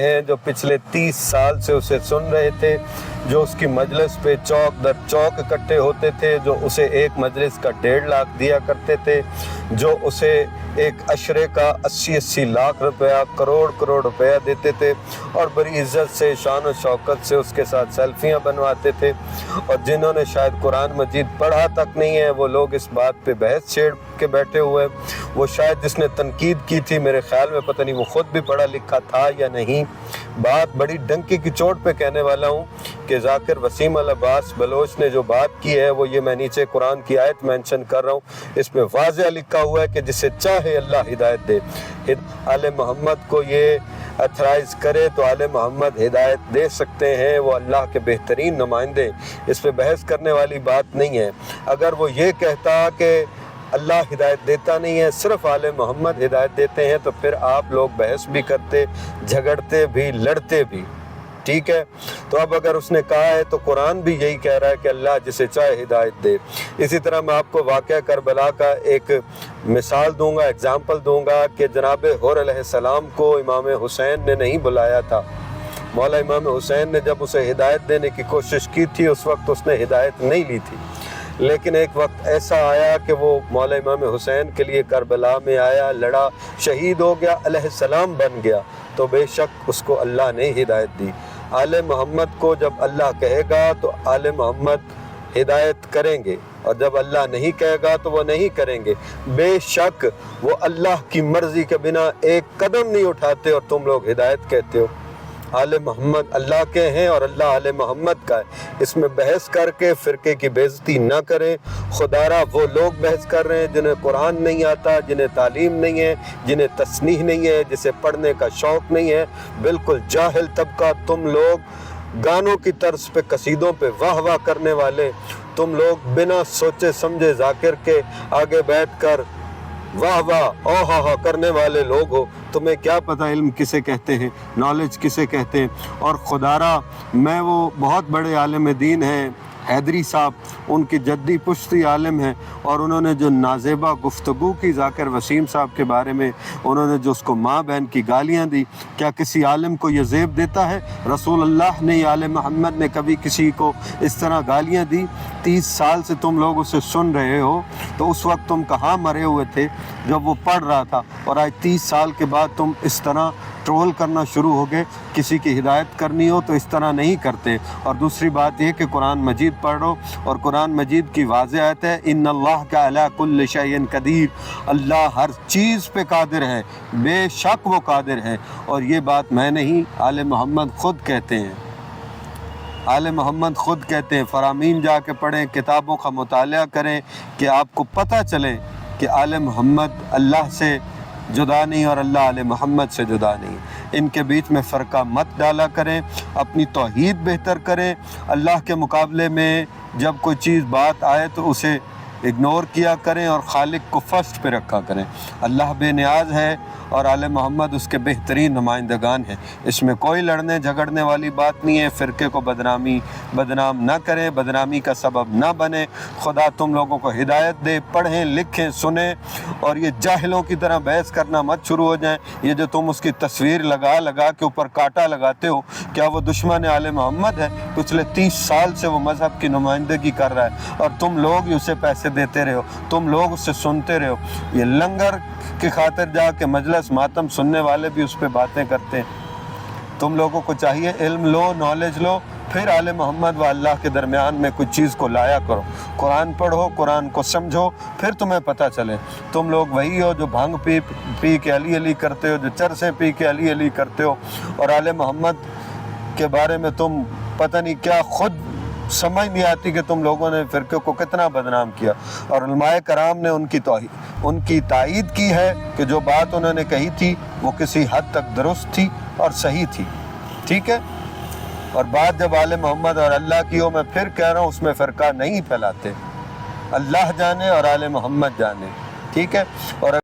ہیں جو پچھلے 30 سال سے اسے سن رہے تھے، جو اس کی مجلس پہ چوک در چوک اکٹھے ہوتے تھے، جو اسے ایک مجلس کا 1.5 لاکھ دیا کرتے تھے، جو اسے ایک عشرے کا 80 لاکھ روپیہ، کروڑ روپیہ دیتے تھے، اور بڑی عزت سے، شان و شوکت سے اس کے ساتھ سیلفیاں بنواتے تھے، اور جنہوں نے شاید قرآن مجید پڑھا تک نہیں ہے وہ لوگ اس بات پہ بحث چھیڑ کے بیٹھے ہوئے۔ وہ شاید جس نے تنقید کی تھی، میرے خیال میں پتہ نہیں وہ خود بھی پڑھا لکھا تھا یا نہیں، بات بڑی ڈنکی کی چوٹ پہ کہنے والا ہوں کہ ذاکر وسیم العباس بلوچ نے جو بات کی ہے وہ یہ میں نیچے قرآن کی آیت مینشن کر رہا ہوں، اس میں واضح لکھا ہوا ہے کہ جسے چاہے اللہ ہدایت دے۔ آل محمد کو یہ اتھرائز کرے تو آل محمد ہدایت دے سکتے ہیں، وہ اللہ کے بہترین نمائندے، اس پہ بحث کرنے والی بات نہیں ہے۔ اگر وہ یہ کہتا کہ اللہ ہدایت دیتا نہیں ہے، صرف آل محمد ہدایت دیتے ہیں، تو پھر آپ لوگ بحث بھی کرتے، جھگڑتے بھی، لڑتے بھی، ٹھیک ہے؟ تو اب اگر اس نے کہا ہے تو قرآن بھی یہی کہہ رہا ہے کہ اللہ جسے چاہے ہدایت دے۔ اسی طرح میں آپ کو واقعہ کربلا کا ایک مثال دوں گا، ایگزامپل دوں گا کہ جناب حور علیہ السلام کو امام حسین نے نہیں بلایا تھا۔ مولا امام حسین نے جب اسے ہدایت دینے کی کوشش کی تھی، اس وقت اس نے ہدایت نہیں لی تھی، لیکن ایک وقت ایسا آیا کہ وہ مولا امام حسین کے لیے کربلا میں آیا، لڑا، شہید ہو گیا، علیہ السلام بن گیا، تو بے شک اس کو اللہ نے ہدایت دی۔ آل محمد کو جب اللہ کہے گا تو آل محمد ہدایت کریں گے، اور جب اللہ نہیں کہے گا تو وہ نہیں کریں گے۔ بے شک وہ اللہ کی مرضی کے بنا ایک قدم نہیں اٹھاتے، اور تم لوگ ہدایت کہتے ہو۔ آل محمد اللہ کے ہیں اور اللہ آل محمد کا ہے، اس میں بحث کر کے فرقے کی بے عزتی نہ کریں۔ خدارہ وہ لوگ بحث کر رہے ہیں جنہیں قرآن نہیں آتا، جنہیں تعلیم نہیں ہے، جنہیں تصنیح نہیں ہے، جسے پڑھنے کا شوق نہیں ہے، بالکل جاہل طبقہ۔ تم لوگ گانوں کی طرز پہ، قصیدوں پہ واہ واہ کرنے والے، تم لوگ بنا سوچے سمجھے ذاکر کے آگے بیٹھ کر واہ واہ او ہا کرنے والے لوگ ہو۔ تمہیں کیا پتہ علم کسے کہتے ہیں، نالج کسے کہتے ہیں۔ اور خدارہ میں وہ بہت بڑے عالم دین ہیں حیدری صاحب، ان کی جدی پشتی عالم ہیں، اور انہوں نے جو نازیبہ گفتگو کی ذاکر وسیم صاحب کے بارے میں، انہوں نے جو اس کو ماں بہن کی گالیاں دی، کیا کسی عالم کو یہ زیب دیتا ہے؟ رسول اللہ نے، آل محمد نے کبھی کسی کو اس طرح گالیاں دی؟ 30 سال سے تم لوگ اسے سن رہے ہو، تو اس وقت تم کہاں مرے ہوئے تھے جب وہ پڑھ رہا تھا، اور آج 30 سال کے بعد تم اس طرح ٹرول کرنا شروع ہو گئے؟ کسی کی ہدایت کرنی ہو تو اس طرح نہیں کرتے۔ اور دوسری بات یہ کہ قرآن مجید پڑھ رہو، اور قرآن مجید کی واضح آیت ہے ان اللہ کا علی کل شیء قدیر، اللہ ہر چیز پہ قادر ہے، بے شک وہ قادر ہے۔ اور یہ بات میں نہیں، آل محمد خود کہتے ہیں، آل محمد خود کہتے ہیں۔ فرامین جا کے پڑھیں، کتابوں کا مطالعہ کریں کہ آپ کو پتہ چلے کہ آل محمد اللہ سے جدا نہیں اور اللہ آل محمد سے جدا نہیں۔ ان کے بیچ میں فرقہ مت ڈالا کریں، اپنی توحید بہتر کریں۔ اللہ کے مقابلے میں جب کوئی چیز بات آئے تو اسے اگنور کیا کریں، اور خالق کو فرسٹ پہ رکھا کریں۔ اللہ بے نیاز ہے اور آل محمد اس کے بہترین نمائندگان ہیں، اس میں کوئی لڑنے جھگڑنے والی بات نہیں ہے۔ فرقے کو بدنام نہ کریں، بدنامی کا سبب نہ بنے۔ خدا تم لوگوں کو ہدایت دے، پڑھیں، لکھیں، سنیں، اور یہ جاہلوں کی طرح بحث کرنا مت شروع ہو جائیں۔ یہ جو تم اس کی تصویر لگا کے اوپر کانٹا لگاتے ہو، کیا وہ دشمن آل محمد ہے؟ پچھلے 30 سال سے وہ مذہب کی نمائندگی کر رہا ہے، اور تم لوگ ہی اسے پیسے دیتے رہے ہو، تم لوگ اسے سنتے رہے ہو۔ یہ لنگر کی خاطر جا کے مجلس ماتم سننے والے بھی اس پہ باتیں کرتے ہیں۔ تم لوگوں کو چاہیے علم لو، نالج لو، پھر آل محمد و اللہ کے درمیان میں کچھ چیز کو لایا کرو۔ قرآن پڑھو، قرآن کو سمجھو، پھر تمہیں پتہ چلے۔ تم لوگ وہی ہو جو بھنگ پی کے علی علی کرتے ہو، جو چرسیں پی کے علی علی کرتے ہو، اور آل محمد کے بارے میں تم پتہ نہیں کیا، خود سمجھ نہیں آتی کہ تم لوگوں نے فرقے کو کتنا بدنام کیا۔ اور علماء کرام نے ان کی تائید کی ہے کہ جو بات انہوں نے کہی تھی وہ کسی حد تک درست تھی اور صحیح تھی، ٹھیک ہے؟ اور بات جب آل محمد اور اللہ کی ہو، میں پھر کہہ رہا ہوں، اس میں فرقہ نہیں پھیلاتے، اللہ جانے اور آل محمد جانے، ٹھیک ہے؟ اور